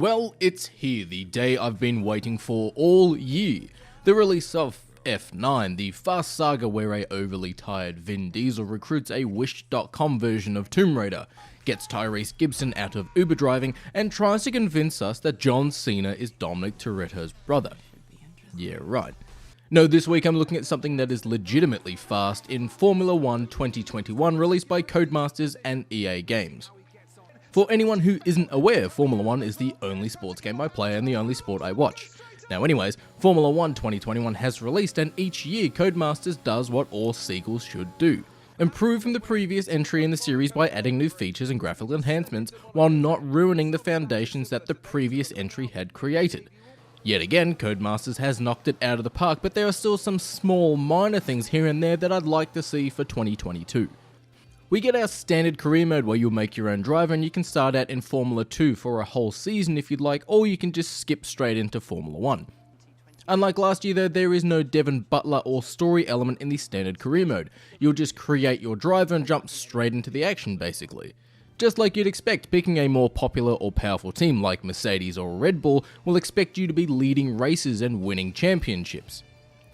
Well, it's here, the day I've been waiting for all year. The release of F9, the fast saga where a overly tired Vin Diesel recruits a Wish.com version of Tomb Raider, gets Tyrese Gibson out of Uber driving, and tries to convince us that John Cena is Dominic Toretto's brother. Yeah, right. No, this week I'm looking at something that is legitimately fast in Formula 1 2021, released by Codemasters and EA Games. For anyone who isn't aware, Formula 1 is the only sports game I play and the only sport I watch. Now anyways, Formula 1 2021 has released, and each year Codemasters does what all sequels should do. Improve from the previous entry in the series by adding new features and graphical enhancements while not ruining the foundations that the previous entry had created. Yet again, Codemasters has knocked it out of the park, but there are still some small minor things here and there that I'd like to see for 2022. We get our standard career mode where you'll make your own driver and you can start out in Formula 2 for a whole season if you'd like, or you can just skip straight into Formula 1. Unlike last year though, there is no Devin Butler or story element in the standard career mode. You'll just create your driver and jump straight into the action basically. Just like you'd expect, picking a more popular or powerful team like Mercedes or Red Bull will expect you to be leading races and winning championships.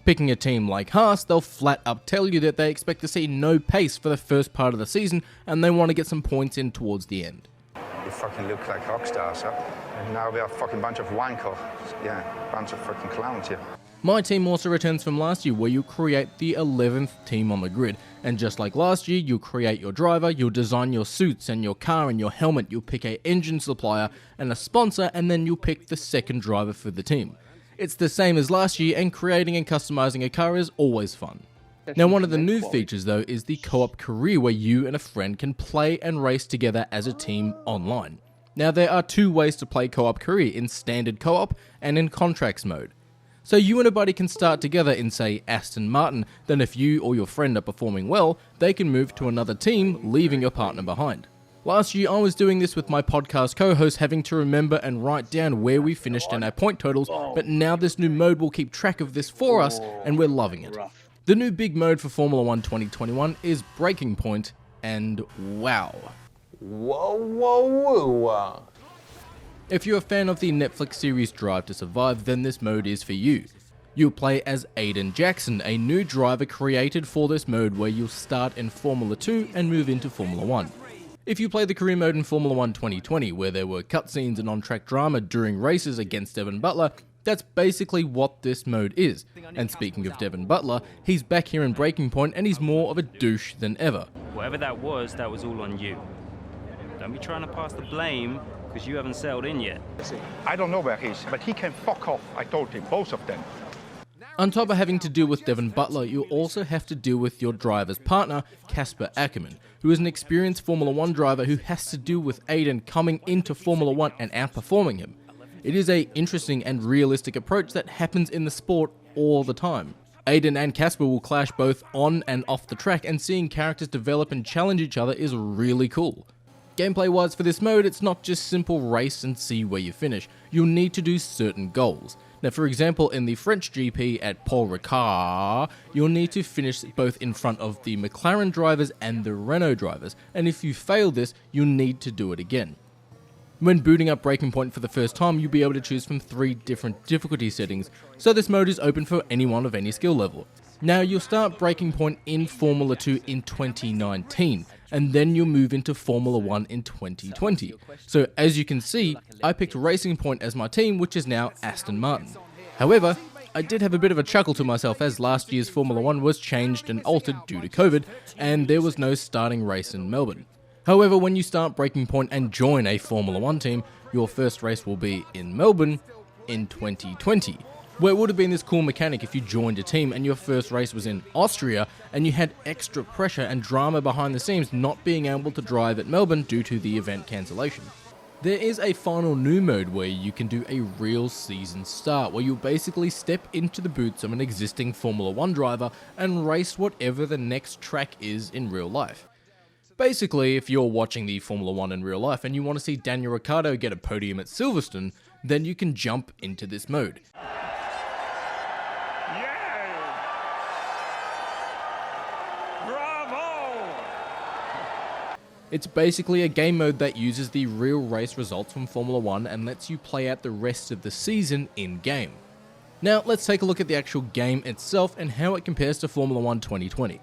Picking a team like Haas, they'll flat up tell you that they expect to see no pace for the first part of the season and they want to get some points in towards the end. You fucking look like rock stars, huh? And now we are a fucking bunch of wankers. Yeah, bunch of fucking clowns here. My team also returns from last year where you create the 11th team on the grid, and just like last year, you'll create your driver, you'll design your suits and your car and your helmet, you'll pick an engine supplier and a sponsor, and then you'll pick the second driver for the team. It's the same as last year, and creating and customizing a car is always fun. Now, one of the new features though is the co-op career where you and a friend can play and race together as a team online. Now, there are two ways to play co-op career, in standard co-op and in contracts mode. So you and a buddy can start together in, say, Aston Martin, then if you or your friend are performing well, they can move to another team, leaving your partner behind. Last year I was doing this with my podcast co-host, having to remember and write down where we finished and our point totals, but now this new mode will keep track of this for us, and we're loving it. The new big mode for Formula 1 2021 is Breaking Point, and wow. Whoa. If you're a fan of the Netflix series Drive to Survive, then this mode is for you. You'll play as Aiden Jackson, a new driver created for this mode where you'll start in Formula 2 and move into Formula 1. If you play the career mode in Formula 1 2020, where there were cutscenes and on-track drama during races against Devin Butler, that's basically what this mode is. And speaking of Devin Butler, he's back here in Breaking Point and he's more of a douche than ever. Whatever that was all on you. Don't be trying to pass the blame, because you haven't settled in yet. I don't know where he is, but he can fuck off. I told him, both of them. On top of having to deal with Devin Butler, you'll also have to deal with your driver's partner, Casper Ackerman, who is an experienced Formula 1 driver who has to deal with Aiden coming into Formula 1 and outperforming him. It is an interesting and realistic approach that happens in the sport all the time. Aiden and Casper will clash both on and off the track, and seeing characters develop and challenge each other is really cool. Gameplay wise for this mode, it's not just simple race and see where you finish. You'll need to do certain goals. Now, for example, in the French GP at Paul Ricard, you'll need to finish both in front of the McLaren drivers and the Renault drivers, and if you fail this, you'll need to do it again. When booting up Breaking Point for the first time, you'll be able to choose from 3 different difficulty settings, so this mode is open for anyone of any skill level. Now, you'll start Breaking Point in Formula 2 in 2019, and then you'll move into Formula 1 in 2020. So as you can see, I picked Racing Point as my team, which is now Aston Martin. However, I did have a bit of a chuckle to myself as last year's Formula 1 was changed and altered due to COVID, and there was no starting race in Melbourne. However, when you start Breaking Point and join a Formula 1 team, your first race will be in Melbourne in 2020. Where it would have been this cool mechanic if you joined a team and your first race was in Austria and you had extra pressure and drama behind the scenes not being able to drive at Melbourne due to the event cancellation. There is a final new mode where you can do a real season start, where you'll basically step into the boots of an existing Formula 1 driver and race whatever the next track is in real life. Basically, if you're watching the Formula 1 in real life and you want to see Daniel Ricciardo get a podium at Silverstone, then you can jump into this mode. It's basically a game mode that uses the real race results from Formula 1 and lets you play out the rest of the season in-game. Now let's take a look at the actual game itself and how it compares to Formula 1 2020.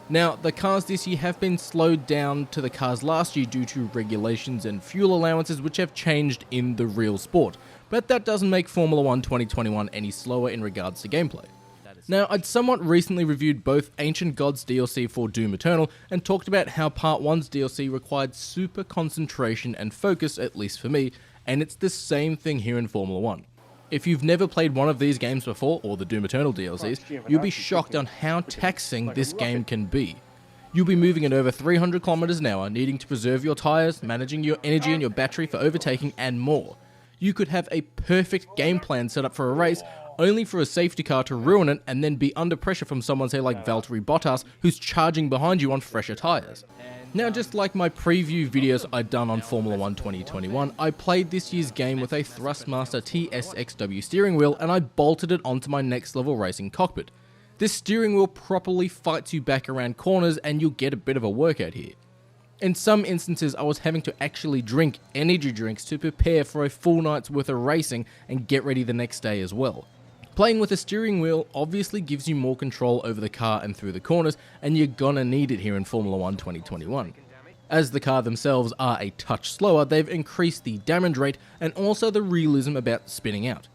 Now, the cars this year have been slowed down to the cars last year due to regulations and fuel allowances which have changed in the real sport, but that doesn't make Formula 1 2021 any slower in regards to gameplay. Now, I'd somewhat recently reviewed both Ancient Gods DLC for Doom Eternal and talked about how Part 1's DLC required super concentration and focus, at least for me, and it's the same thing here in Formula 1. If you've never played one of these games before, or the Doom Eternal DLCs, you'll be shocked on how taxing this game can be. You'll be moving at over 300 kilometers an hour, needing to preserve your tires, managing your energy and your battery for overtaking, and more. You could have a perfect game plan set up for a race, only for a safety car to ruin it and then be under pressure from someone say like Valtteri Bottas, who's charging behind you on fresher tires. Now, just like my preview videos I'd done on Formula 1 2021, I played this year's game with a Thrustmaster TSXW steering wheel and I bolted it onto my next level racing cockpit. This steering wheel properly fights you back around corners and you'll get a bit of a workout here. In some instances, I was having to actually drink energy drinks to prepare for a full night's worth of racing and get ready the next day as well. Playing with a steering wheel obviously gives you more control over the car and through the corners, and you're gonna need it here in Formula 1 2021. As the car themselves are a touch slower, they've increased the damage rate and also the realism about spinning out.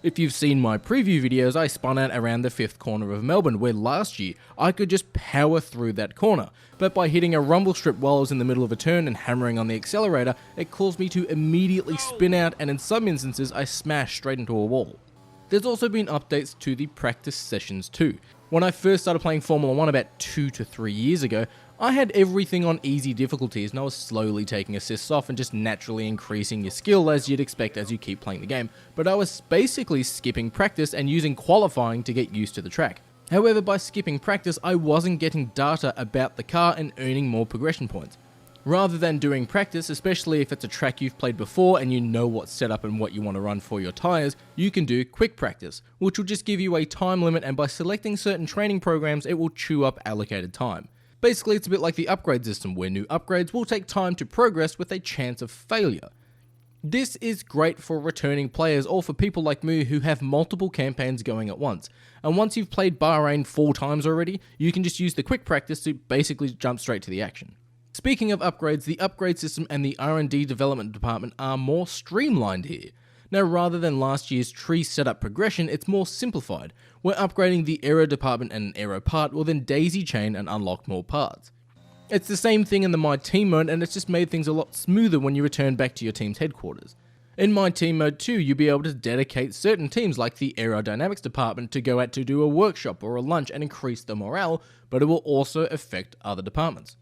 If you've seen my preview videos, I spun out around the 5th corner of Melbourne, where last year I could just power through that corner, but by hitting a rumble strip while I was in the middle of a turn and hammering on the accelerator, it caused me to immediately spin out, and in some instances I smashed straight into a wall. There's also been updates to the practice sessions too. When I first started playing Formula 1 about 2 to 3 years ago, I had everything on easy difficulties and I was slowly taking assists off and just naturally increasing your skill as you'd expect as you keep playing the game, but I was basically skipping practice and using qualifying to get used to the track. However, by skipping practice, I wasn't getting data about the car and earning more progression points. Rather than doing practice, especially if it's a track you've played before and you know what's set up and what you want to run for your tyres, you can do quick practice, which will just give you a time limit, and by selecting certain training programs it will chew up allocated time. Basically, it's a bit like the upgrade system, where new upgrades will take time to progress with a chance of failure. This is great for returning players or for people like me who have multiple campaigns going at once, and once you've played Bahrain 4 times already, you can just use the quick practice to basically jump straight to the action. Speaking of upgrades, the upgrade system and the R&D development department are more streamlined here. Now, rather than last year's tree setup progression, it's more simplified. We're upgrading the aero department and an aero part will then daisy chain and unlock more parts. It's the same thing in the My Team mode, and it's just made things a lot smoother when you return back to your team's headquarters. In My Team mode too, you'll be able to dedicate certain teams like the aerodynamics department to go out to do a workshop or a lunch and increase the morale, but it will also affect other departments.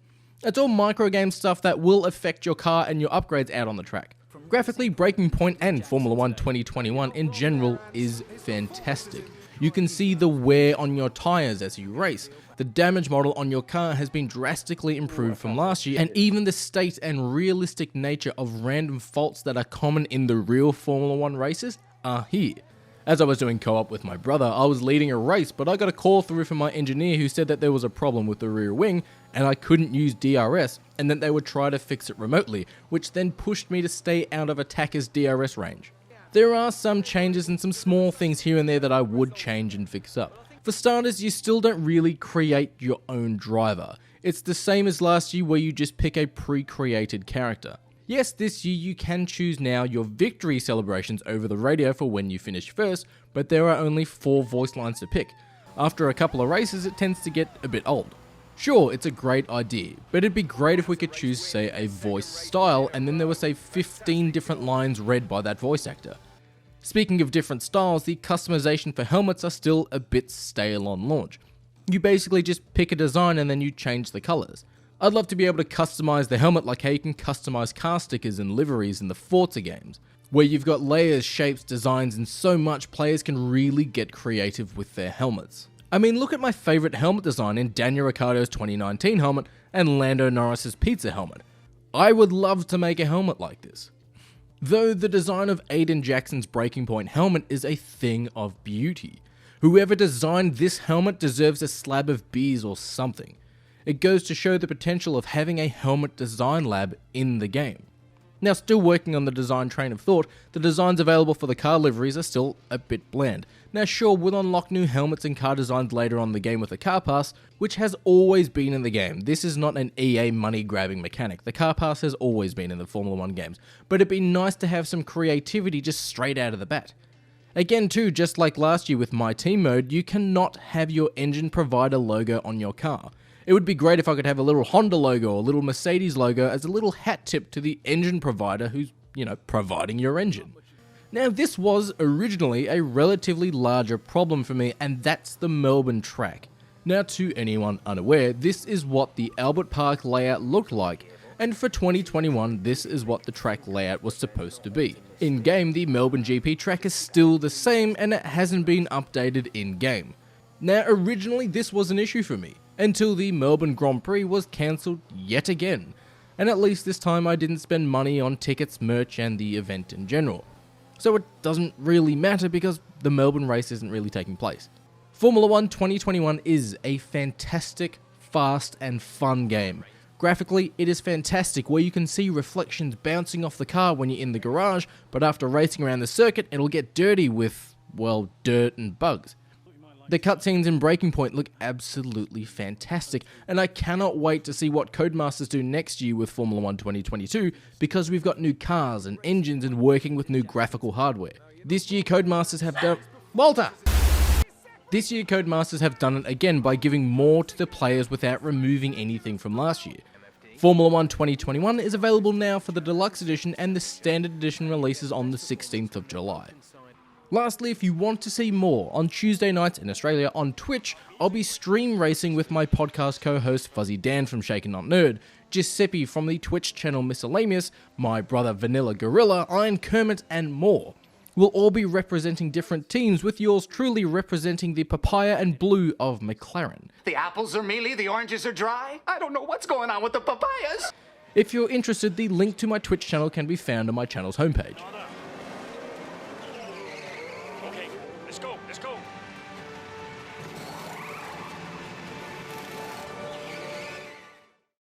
It's all microgame stuff that will affect your car and your upgrades out on the track. Graphically, Breaking Point and Formula 1 2021 in general is fantastic. You can see the wear on your tyres as you race. The damage model on your car has been drastically improved from last year, and even the state and realistic nature of random faults that are common in the real Formula 1 races are here. As I was doing co-op with my brother, I was leading a race, but I got a call through from my engineer who said that there was a problem with the rear wing and I couldn't use DRS, and that they would try to fix it remotely, which then pushed me to stay out of attacker's DRS range. There are some changes and some small things here and there that I would change and fix up. For starters, you still don't really create your own driver. It's the same as last year where you just pick a pre-created character. Yes, this year you can choose now your victory celebrations over the radio for when you finish first, but there are only 4 voice lines to pick. After a couple of races, it tends to get a bit old. Sure, it's a great idea, but it'd be great if we could choose, say, a voice style, and then there were, say, 15 different lines read by that voice actor. Speaking of different styles, the customization for helmets are still a bit stale on launch. You basically just pick a design and then you change the colours. I'd love to be able to customize the helmet like how you can customize car stickers and liveries in the Forza games, where you've got layers, shapes, designs, and so much players can really get creative with their helmets. I mean, look at my favourite helmet design in Daniel Ricciardo's 2019 helmet and Lando Norris's pizza helmet. I would love to make a helmet like this. Though the design of Aiden Jackson's Breaking Point helmet is a thing of beauty. Whoever designed this helmet deserves a slab of beers or something. It goes to show the potential of having a helmet design lab in the game. Now, still working on the design train of thought, the designs available for the car liveries are still a bit bland. Now sure, we'll unlock new helmets and car designs later on in the game with the car pass, which has always been in the game. This is not an EA money grabbing mechanic. The car pass has always been in the Formula 1 games, but it'd be nice to have some creativity just straight out of the bat. Again too, just like last year with My Team mode, you cannot have your engine provider logo on your car. It would be great if I could have a little Honda logo or a little Mercedes logo as a little hat tip to the engine provider who's, providing your engine. Now this was originally a relatively larger problem for me, and that's the Melbourne track. Now to anyone unaware, this is what the Albert Park layout looked like, and for 2021 this is what the track layout was supposed to be. In game, the Melbourne GP track is still the same and it hasn't been updated in game. Now originally this was an issue for me, until the Melbourne Grand Prix was cancelled yet again, and at least this time I didn't spend money on tickets, merch and the event in general. So it doesn't really matter because the Melbourne race isn't really taking place. Formula 1 2021 is a fantastic, fast and fun game. Graphically, it is fantastic, where you can see reflections bouncing off the car when you're in the garage, but after racing around the circuit, it'll get dirty with, well, dirt and bugs. The cutscenes in Breaking Point look absolutely fantastic, and I cannot wait to see what Codemasters do next year with Formula 1 2022, because we've got new cars and engines and working with new graphical hardware. This year Codemasters have done... Walter! This year Codemasters have done it again by giving more to the players without removing anything from last year. Formula 1 2021 is available now for the Deluxe Edition, and the Standard Edition releases on the 16th of July. Lastly, if you want to see more, on Tuesday nights in Australia on Twitch, I'll be stream racing with my podcast co-host Fuzzy Dan from Shaken Not Nerd, Giuseppe from the Twitch channel Miscellaneous, my brother Vanilla Gorilla, Iron Kermit and more. We'll all be representing different teams, with yours truly representing the papaya and blue of McLaren. The apples are mealy, the oranges are dry. I don't know what's going on with the papayas. If you're interested, the link to my Twitch channel can be found on my channel's homepage.